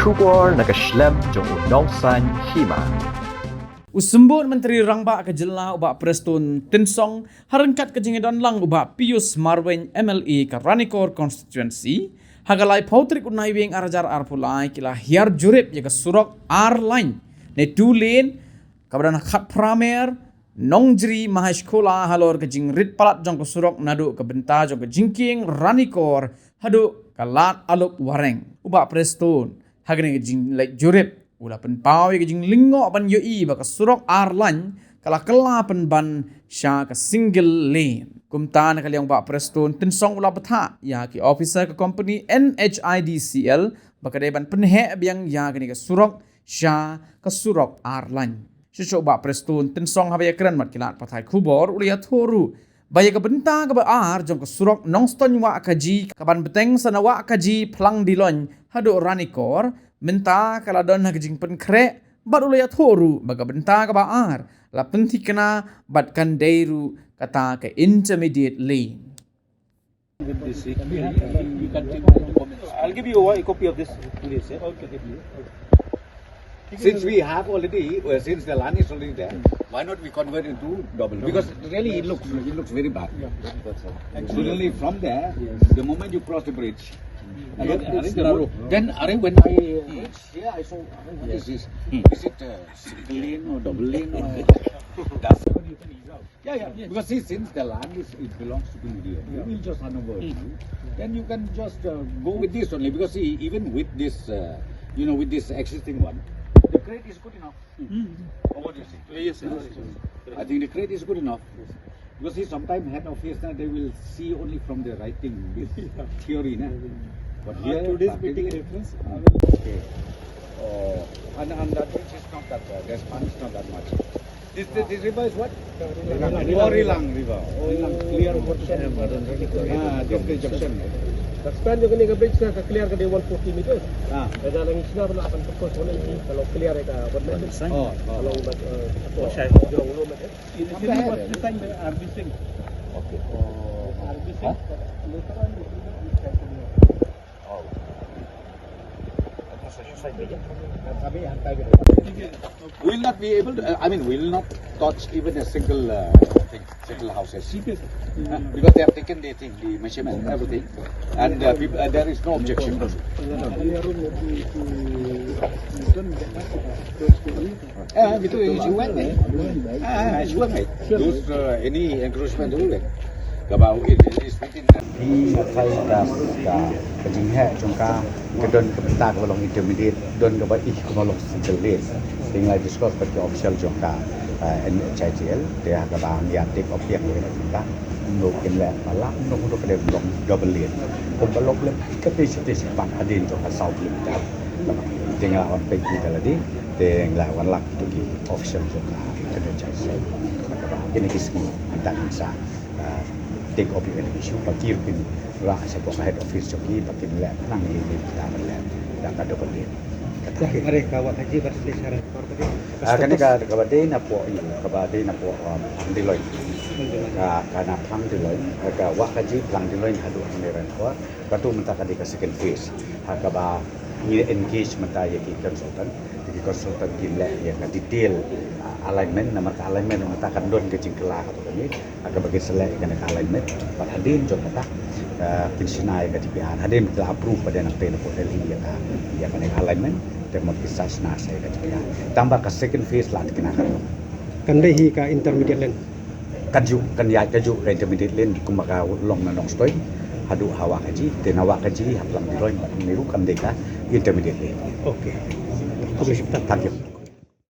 Kubor nakaslem jong unong san hima. Usembut Menteri Rangba Kejela ubak Preston Tinsong harengkat kejingidon lang ubak Pius Marwen MLE ke Ranikor Constituency hagalai pautrik unai wing arajar arpulai kila hiar jurip ya ke surok ar line ne tulen kabadan khat pramer nongjri mahashkola halor kejing rit palat jong ke surok nadu ke benta jong ke jingking Ranikor hadu kalat aluk wareng ubak Preston hagane kejing like jurip ula pen pau ke jing lingo ban yoi ba ka surok arlan kala kala pen ban sha ka single lane kumtan kaliang ba Preston tinsong ula betha ya ki officer ka company NHIDCL ba ka ban penhe biang ya kini ka surok sha ka surok arlan shisho ba Preston tinsong habaya kran mat kilat pathai khubor ulia thoru baya ka benta ka ba ar jong ka surok nongston wa kaji kaban beteng sanawa kaji plang dilon hadu Ranikor minta kalau don haging pen krek baru lihat thoru baga benta ka baar la penti kena batkan dairu kata ke intermediate lane. I'll give you a copy of this. Since we have already, since the land is already there, why not we convert into double? Because really it looks very bad. So really from there, the moment you cross the bridge, then when I reach here, I saw what is this? Is it single lane or double lane? That's yeah. Because see, since the land it belongs to PUD, you will just hand over. Then you can just go with this only. Because see, even with this, with this existing one, the crate is good enough. Or what do you say? Yes. I think the crate is good enough. Because see, sometimes head office they will see only from the writing, this theory. But here, today's meeting reference. Okay. And that bridge is not that bad. The span is not that much. This river is what? Rilang River. Clear this is the junction. The span juga ni ke bridge na clear ke 140 meter. Kaya lang isna pun akan fokus wala ini kalau clear ka 1 meter. Kalau jurong lo meter. Ini buat design RBC. Okay. RBC. We'll not be able to, we'll not touch even a single houses. Because they have taken the measurement, everything. And there is no objection. Itu isu those any encroachment dulu Kabau it is within di thay das ka kajing he chongka kedon kebenta ka balong intermediate don ka ba ih kumalok single lane tinggal discuss pat ke official chongka NHIDCL dia ka ba ya take object ni ka no kin la pala no ko ka de balong double lane ko balok le ka te site pak adin to ka south lane ta tinggal on page kita lagi tinggal wan lak tu ki official chongka NHIDCL ka ba ini kismi antan sa take of your issue pakir pin ra sa ko head office joki pakin la nang ni ta la da ka do pin Mereka awak haji berselesai kan ka bade na po andiloi kana pang diloi ka wa haji plang diloi hadu angneran ko ka tu menta ka di ka second phase ka ba ni engage menta ya ki consultant gila ya ka detail alignment nama ka alignment menta kan don ke jingkela atau kami aga bagi selek kan ka alignment pat hadin jot mata pinsinai ka dipian hadin ka approve pada nak pen ko deli ya kan alignment termo kisah na saya ka dipian tambah ka second phase lah dikenakan kan dehi ka intermediate lane kaju kan ya kaju ka intermediate lane kumaka long na nong stoi hadu hawa kaji tenawa kaji haplang diloi miru kan deka intermediate lane okay Thank you.